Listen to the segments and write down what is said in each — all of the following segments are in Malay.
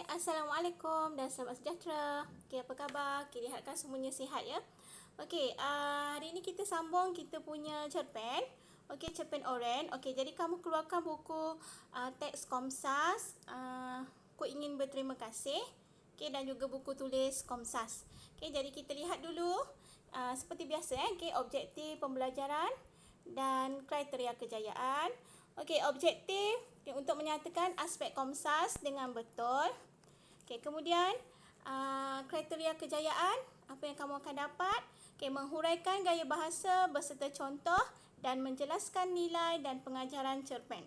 Assalamualaikum dan selamat sejahtera. Okey, apa khabar? Okey, lihatkan semuanya sihat ya. Okey, hari ini kita sambung kita punya cerpen. Okey, cerpen Oren. Okey, jadi kamu keluarkan buku teks Komsas. Aku ingin berterima kasih. Okey, dan juga buku tulis Komsas. Okey, jadi kita lihat dulu seperti biasa okey, objektif pembelajaran dan kriteria kejayaan. Okey, objektif untuk menyatakan aspek Komsas dengan betul. Okey, kemudian kriteria kejayaan, apa yang kamu akan dapat? Okey, menghuraikan gaya bahasa beserta contoh dan menjelaskan nilai dan pengajaran cerpen.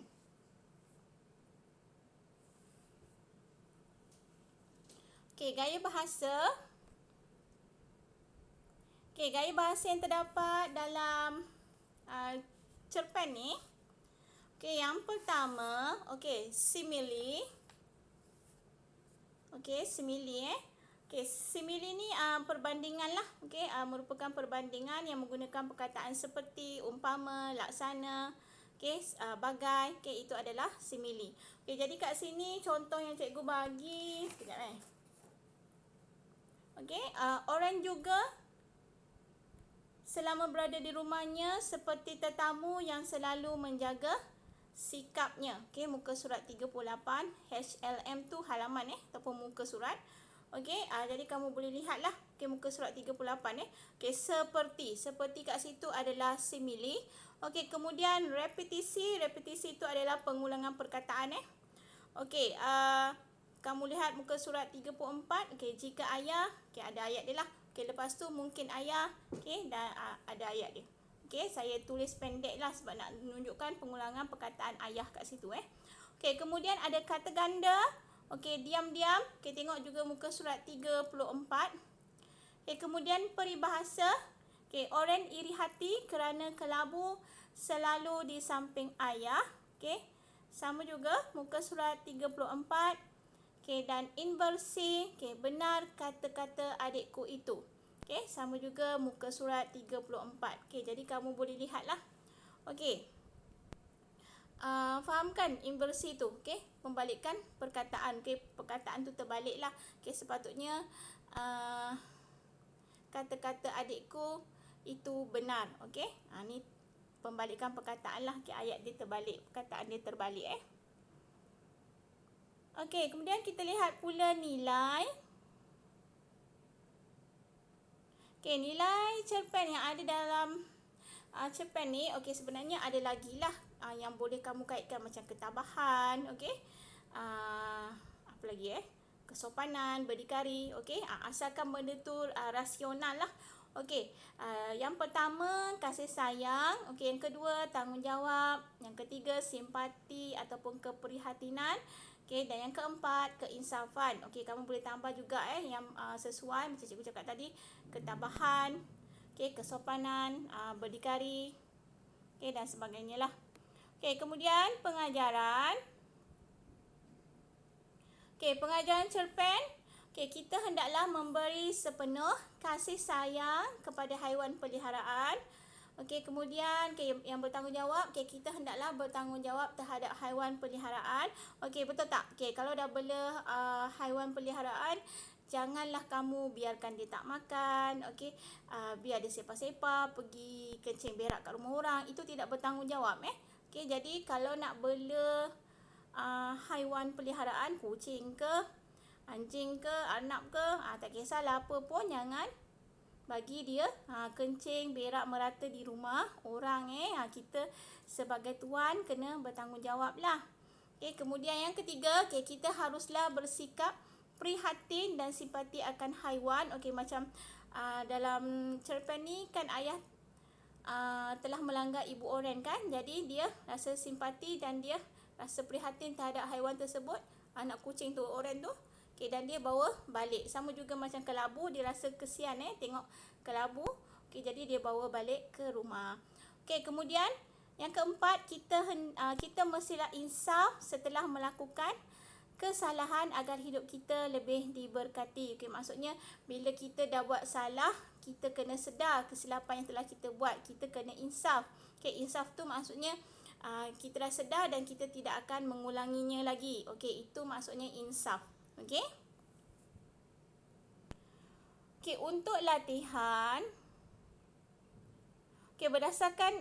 Okey, gaya bahasa. Okey, gaya bahasa yang terdapat dalam cerpen ni. Okey, yang pertama, okey, simile. Okey, simile Okey, simile ni perbandingan lah. Okey, merupakan perbandingan yang menggunakan perkataan seperti, umpama, laksana, okey, bagai. Okey, itu adalah simile. Okey, jadi kat sini contoh yang cikgu bagi, sekejap Okey, orang juga selama berada di rumahnya seperti tetamu yang selalu menjaga sikapnya. Okey, muka surat 38, HLM tu halaman ataupun muka surat. Okey, jadi kamu boleh lihatlah. Okey, muka surat 38 Okey, seperti kat situ adalah simile. Okey, kemudian repetisi itu adalah pengulangan perkataan Okey, kamu lihat muka surat 34. Okey, jika ayah, okey ada ayat dia lah. Okey, lepas tu mungkin ayah, okey, dan ada ayat dia. Okey, saya tulis pendek lah sebab nak menunjukkan pengulangan perkataan ayah kat situ Okey, kemudian ada kata ganda. Okey, diam-diam. Okey, tengok juga muka surat 34. Okey, kemudian peribahasa. Okey, Oren iri hati kerana kelabu selalu di samping ayah. Okey, sama juga muka surat 34. Okey, dan inversi. Okey, benar kata-kata adikku itu. Okey, sama juga muka surat 34. Okey, jadi kamu boleh lihatlah. Okey. Fahamkan inversi tu, okey? Membalikkan perkataan. Okey, perkataan tu terbaliklah. Okey, sepatutnya kata-kata adikku itu benar, okey? Ni pembalikan perkataan lah. Okey, ayat dia terbalik, perkataan dia terbalik Okey, kemudian kita lihat pula nilai. Okey, nilai cerpen yang ada dalam cerpen ni, okey, sebenarnya ada lagi lah yang boleh kamu kaitkan macam ketabahan, okey. Apa lagi kesopanan, berdikari, okey. Asalkan benda tu rasional lah. Okey, yang pertama kasih sayang, okey, yang kedua tanggungjawab, yang ketiga simpati ataupun keprihatinan. Okey, dan yang keempat keinsafan. Okey, kamu boleh tambah juga yang sesuai macam cikgu cakap tadi, ketabahan, okey, kesopanan, berdikari, okey, dan sebagainya lah. Okey, kemudian pengajaran. Okey, pengajaran cerpen. Okey, kita hendaklah memberi sepenuh kasih sayang kepada haiwan peliharaan. Okey, kemudian yang bertanggungjawab, okey, kita hendaklah bertanggungjawab terhadap haiwan peliharaan. Okey, betul tak? Okey, kalau dah bela haiwan peliharaan, janganlah kamu biarkan dia tak makan, okey. Biar dia sepah-sepah, pergi kencing berak kat rumah orang, itu tidak bertanggungjawab Okey, jadi kalau nak bela haiwan peliharaan, kucing ke, anjing ke, arnab ke, tak kisahlah apa pun, jangan bagi dia kencing berak merata di rumah orang kita sebagai tuan kena bertanggungjawab lah. Okey, kemudian yang ketiga, okey, kita haruslah bersikap prihatin dan simpati akan haiwan. Okey, macam dalam cerpen ni kan ayah telah melanggar ibu Oren kan, jadi dia rasa simpati dan dia rasa prihatin terhadap haiwan tersebut, anak kucing tu, Oren tu. Okey, dan dia bawa balik. Sama juga macam kelabu, dia rasa kesian tengok kelabu. Okey, jadi dia bawa balik ke rumah. Okey, kemudian yang keempat, kita mestilah insaf setelah melakukan kesalahan agar hidup kita lebih diberkati. Okey, maksudnya bila kita dah buat salah, kita kena sedar kesilapan yang telah kita buat. Kita kena insaf. Okey, insaf tu maksudnya kita dah sedar dan kita tidak akan mengulanginya lagi. Okey, itu maksudnya insaf. Okey. Okey, untuk latihan, okey, berdasarkan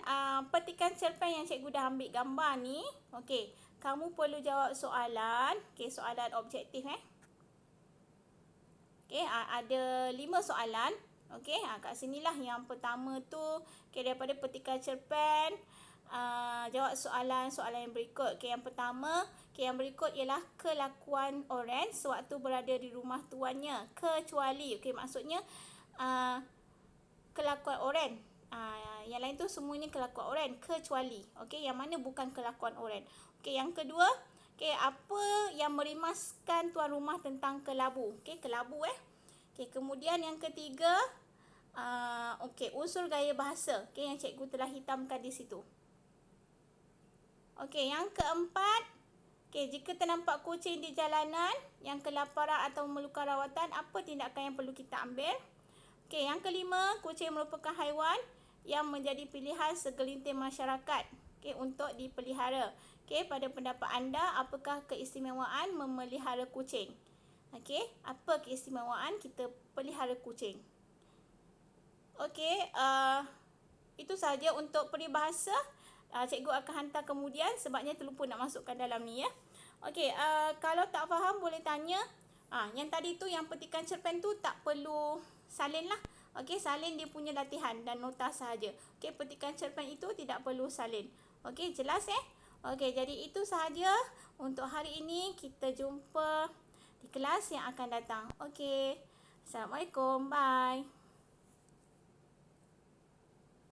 petikan cerpen yang cikgu dah ambil gambar ni, okey, kamu perlu jawab soalan, okey, soalan objektif Okey, ada 5 soalan. Okey, kat sinilah yang pertama tu, okey, daripada petikan cerpen, jawab soalan-soalan yang berikut. Okey, yang pertama, okey, yang berikut ialah kelakuan Oren sewaktu berada di rumah tuannya, kecuali, okey, maksudnya kelakuan Oren. Yang lain tu semuanya kelakuan Oren, kecuali. Okey, yang mana bukan kelakuan Oren. Okey, yang kedua, okey, apa yang merimaskan tuan rumah tentang kelabu? Okey, kelabu Okey, kemudian yang ketiga, okey, unsur gaya bahasa. Okey, yang cikgu telah hitamkan di situ. Okey, yang keempat, okey, jika ternampak kucing di jalanan yang kelaparan atau memerlukan rawatan, apa tindakan yang perlu kita ambil? Okey, yang kelima, kucing merupakan haiwan yang menjadi pilihan segelintir masyarakat, okey, untuk dipelihara. Okey, pada pendapat anda, apakah keistimewaan memelihara kucing? Okey, apa keistimewaan kita pelihara kucing? Okey, itu sahaja untuk peribahasa. Cikgu akan hantar kemudian sebabnya terlupa nak masukkan dalam ni Okey, kalau tak faham boleh tanya. Yang tadi tu, yang petikan cerpen tu tak perlu salin lah. Okey, salin dia punya latihan dan nota sahaja. Okey, petikan cerpen itu tidak perlu salin. Okey, jelas Okey, jadi itu sahaja untuk hari ini. Kita jumpa di kelas yang akan datang. Okey, Assalamualaikum. Bye.